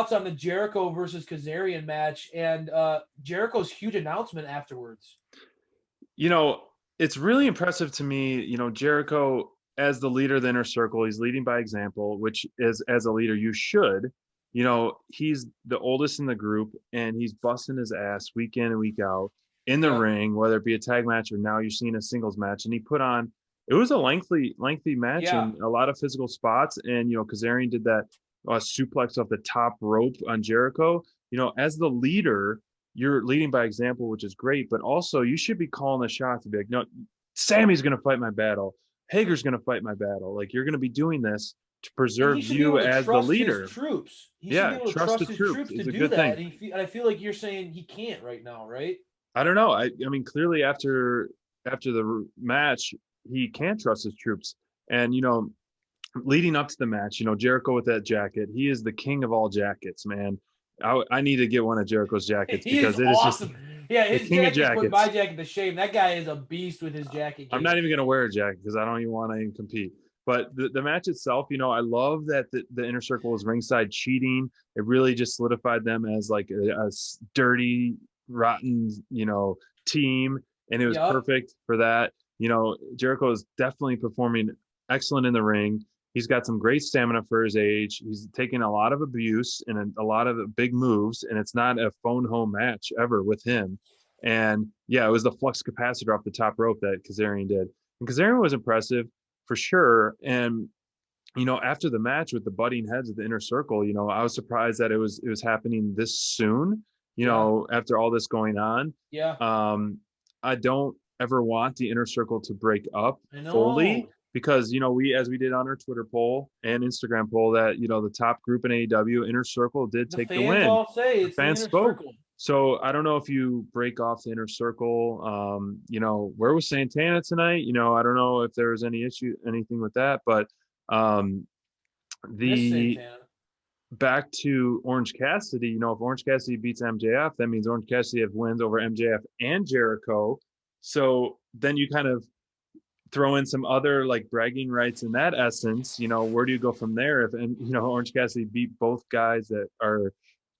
thoughts on the Jericho versus Kazarian match and Jericho's huge announcement afterwards? It's really impressive to me, Jericho as the leader of the Inner Circle, he's leading by example, which is, as a leader, you should. He's the oldest in the group, and he's busting his ass week in and week out in the ring, whether it be a tag match or now you're seeing a singles match. And he put on, it was a lengthy match and a lot of physical spots. And, Kazarian did that suplex off the top rope on Jericho. As the leader, you're leading by example, which is great, but also you should be calling the shots to be like, no, Sammy's going to fight my battle. Hager's going to fight my battle. Like, you're going to be doing this to preserve you as the leader. Troops. He should be able to trust his troops to do that. And I feel like you're saying he can't right now, right? I don't know. I mean, clearly after the match, he can't trust his troops. And, leading up to the match, Jericho with that jacket, he is the king of all jackets, man. I need to get one of Jericho's jackets because it is awesome. His jacket put my jacket to shame. That guy is a beast with his jacket. I'm not even going to wear a jacket because I don't even want to compete. But the match itself, I love that the Inner Circle was ringside cheating. It really just solidified them as like a dirty, rotten, team. And it was perfect for that. Jericho is definitely performing excellent in the ring. He's got some great stamina for his age. He's taking a lot of abuse and a lot of big moves, and it's not a phone home match ever with him. And it was the flux capacitor off the top rope that Kazarian did. And Kazarian was impressive for sure. And, after the match with the butting heads of the Inner Circle, I was surprised that it was happening this soon, after all this going on. Yeah. I don't ever want the Inner Circle to break up fully. Because, we did on our Twitter poll and Instagram poll that, the top group in AEW, Inner Circle, did take the win. All say it's the Inner Circle. So I don't know if you break off the Inner Circle. Where was Santana tonight? I don't know if there was anything with that. But back to Orange Cassidy, if Orange Cassidy beats MJF, that means Orange Cassidy have wins over MJF and Jericho. So then you kind of throw in some other like bragging rights in that essence, where do you go from there? If Orange Cassidy beat both guys that are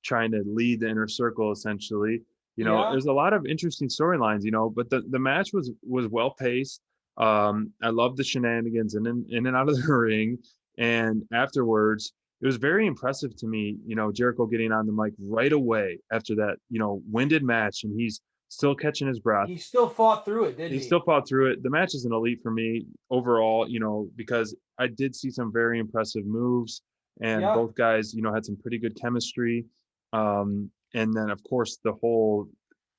trying to lead the Inner Circle, essentially, there's a lot of interesting storylines, but the match was well paced. I love the shenanigans in and out of the ring, and afterwards it was very impressive to me, Jericho getting on the mic right away after that, winded match, and he's still catching his breath. He still fought through it, didn't he? He still fought through it. The match is an elite for me overall, because I did see some very impressive moves, and both guys, had some pretty good chemistry. And then, of course, the whole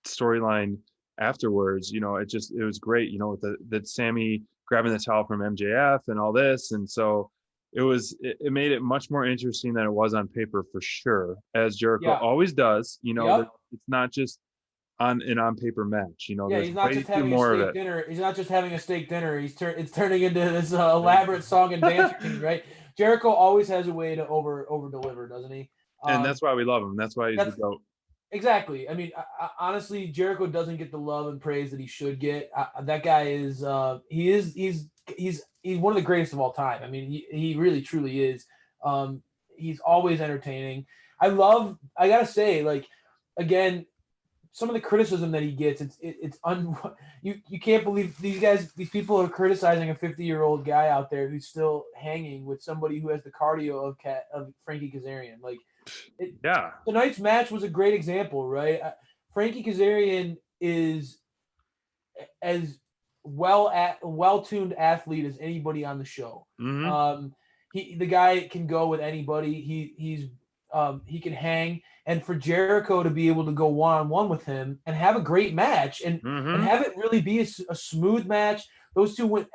storyline afterwards, it was great, with the Sammy grabbing the towel from MJF and all this. And so it made it much more interesting than it was on paper, for sure, as Jericho always does. It's not just on paper match, he's not just having a steak dinner. He's not just having a steak dinner. It's turning into this elaborate song and dance routine, right? Jericho always has a way to over deliver, doesn't he? And that's why we love him. That's why he's the GOAT. Exactly. I mean, honestly, Jericho doesn't get the love and praise that he should get. That guy is he's one of the greatest of all time. I mean, he really truly is. He's always entertaining. I gotta say, like, again, some of the criticism that he gets, you can't believe these people are criticizing a 50-year-old guy out there who's still hanging with somebody who has the cardio of Frankie Kazarian. Like, tonight's match was a great example, right? Frankie Kazarian is as well-tuned athlete as anybody on the show. Mm-hmm. The guy can go with anybody. He can hang. And for Jericho to be able to go one-on-one with him and have a great match and have it really be a smooth match, those two went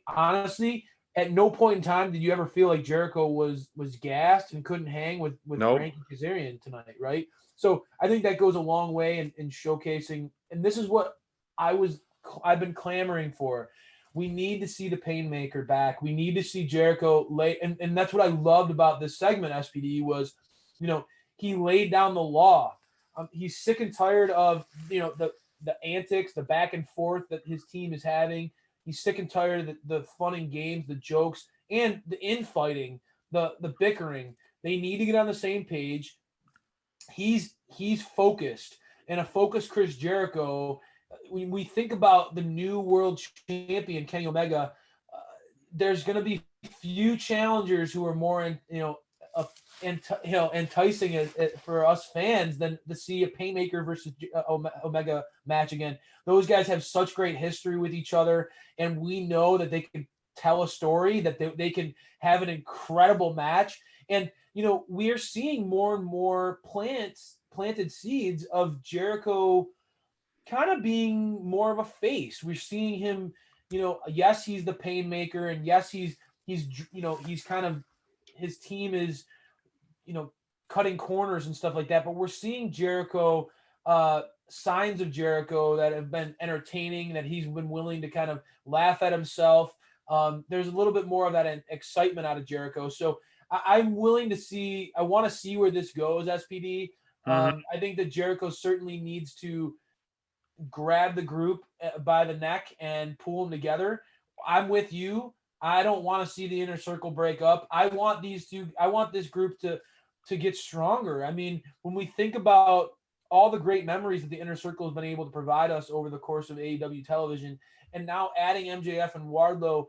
honestly, at no point in time did you ever feel like Jericho was gassed and couldn't hang with Frankie Kazarian tonight, right? So I think that goes a long way in showcasing, and this is what I've been clamoring for. We need to see the Painmaker back. We need to see Jericho lay, and that's what I loved about this segment, SPD, was, he laid down the law. He's sick and tired of, the antics, the back and forth that his team is having. He's sick and tired of the fun and games, the jokes, and the infighting, the bickering They need to get on the same page. He's focused, and a focused Chris Jericho. When we think about the new world champion Kenny Omega, there's going to be few challengers who are more, enticing for us fans than to see a Painmaker versus Omega match again. Those guys have such great history with each other, and we know that they can tell a story, that they can have an incredible match. And we're seeing more and more planted seeds of Jericho kind of being more of a face. We're seeing him, yes, he's the Painmaker, and yes, he's kind of, his team is, cutting corners and stuff like that. But we're seeing Jericho, signs of Jericho that have been entertaining, that he's been willing to kind of laugh at himself. There's a little bit more of that excitement out of Jericho. So I'm willing to see. I want to see where this goes, SPD. I think that Jericho certainly needs to grab the group by the neck and pull them together. I'm with you. I don't want to see the Inner Circle break up. I want this group to get stronger. I mean, when we think about all the great memories that the Inner Circle has been able to provide us over the course of AEW television, and now adding MJF and Wardlow,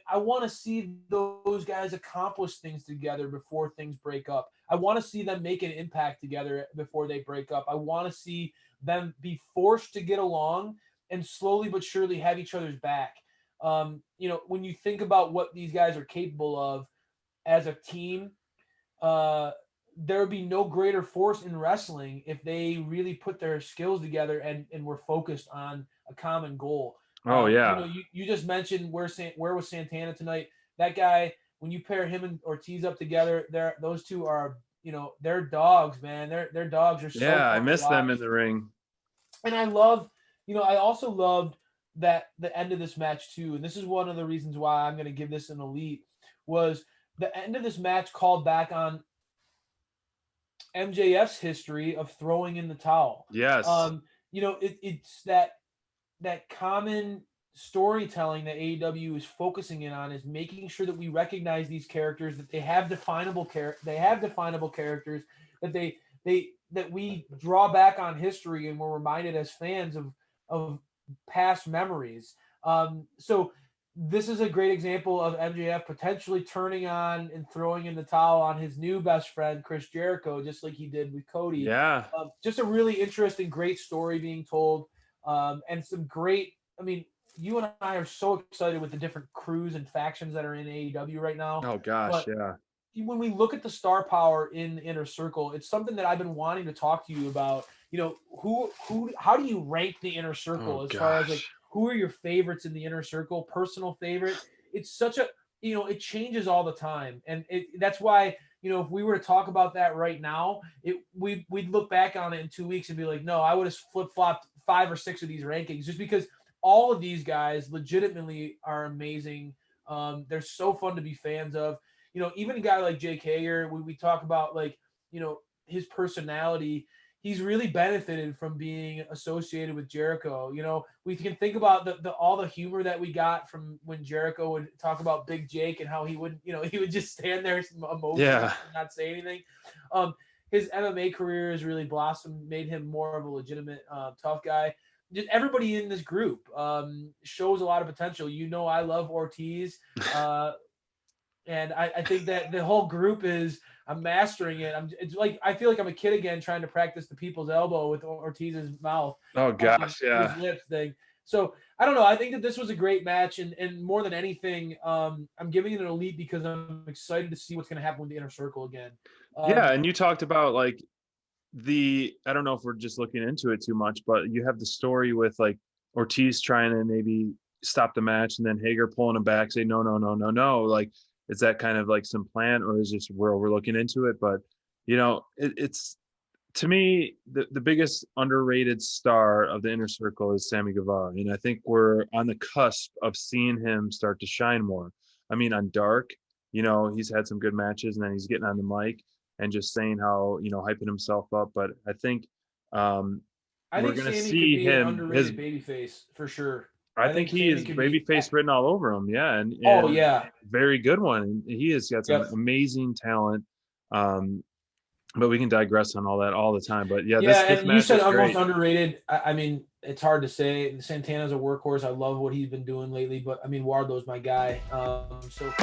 I want to see those guys accomplish things together before things break up. I want to see them make an impact together before they break up. I want to see them be forced to get along and slowly but surely have each other's back. When you think about what these guys are capable of as a team, there would be no greater force in wrestling if they really put their skills together and were focused on a common goal. Oh yeah. You just mentioned where was Santana tonight? That guy, when you pair him and Ortiz up together, those two are, they're dogs, man. Their dogs are so fun I miss to them watch. in the ring. And I also loved that the end of this match too. And this is one of the reasons why I'm going to give this an elite, was the end of this match called back on MJF's history of throwing in the towel. Yes. It's that common storytelling that AEW is focusing in on, is making sure that we recognize these characters, that they have definable characters, that we draw back on history and we're reminded as fans of past memories. So this is a great example of MJF potentially turning on and throwing in the towel on his new best friend, Chris Jericho, just like he did with Cody. Yeah. Just a really interesting, great story being told. And some great, you and I are so excited with the different crews and factions that are in AEW right now. Oh gosh, yeah. When we look at the star power in the Inner Circle, it's something that I've been wanting to talk to you about. How do you rank the Inner Circle far as, like, who are your favorites in the Inner Circle? Personal favorite. It's such a, it changes all the time. And that's why, if we were to talk about that right now, we'd look back on it in 2 weeks and be like, no, I would have flip-flopped 5 or 6 of these rankings, just because all of these guys legitimately are amazing. They're so fun to be fans of. Even a guy like Jake Hager, when we talk about, like, his personality, he's really benefited from being associated with Jericho. We can think about all the humor that we got from when Jericho would talk about Big Jake and how he would just stand there emotionless and not say anything. His MMA career has really blossomed, made him more of a legitimate tough guy. Just everybody in this group shows a lot of potential. I love Ortiz. And I think that the whole group I'm mastering it. It's like, I feel like I'm a kid again trying to practice the people's elbow with Ortiz's mouth. Oh gosh, yeah. His lips thing. So I don't know. I think that this was a great match, and more than anything, I'm giving it an elite because I'm excited to see what's going to happen with the Inner Circle again. And you talked about, like, I don't know if we're just looking into it too much, but you have the story with, like, Ortiz trying to maybe stop the match and then Hager pulling him back, say no. Like, is that kind of like some plan, or is this where we're looking into it? But it's, to me, the biggest underrated star of the Inner Circle is Sammy Guevara, and I think we're on the cusp of seeing him start to shine more. I mean, on Dark, he's had some good matches, and then he's getting on the mic and just saying how, hyping himself up. But I think I we're think going to Sammy see could be an him, underrated babyface for sure. I think he is babyface written all over him. Yeah. And oh yeah, very good one. He has got some amazing talent. But we can digress on all that all the time. But yeah, Yeah, this and you match said was most great. underrated. I mean, it's hard to say. Santana's a workhorse. I love what he's been doing lately, but I mean, Wardlow's my guy. So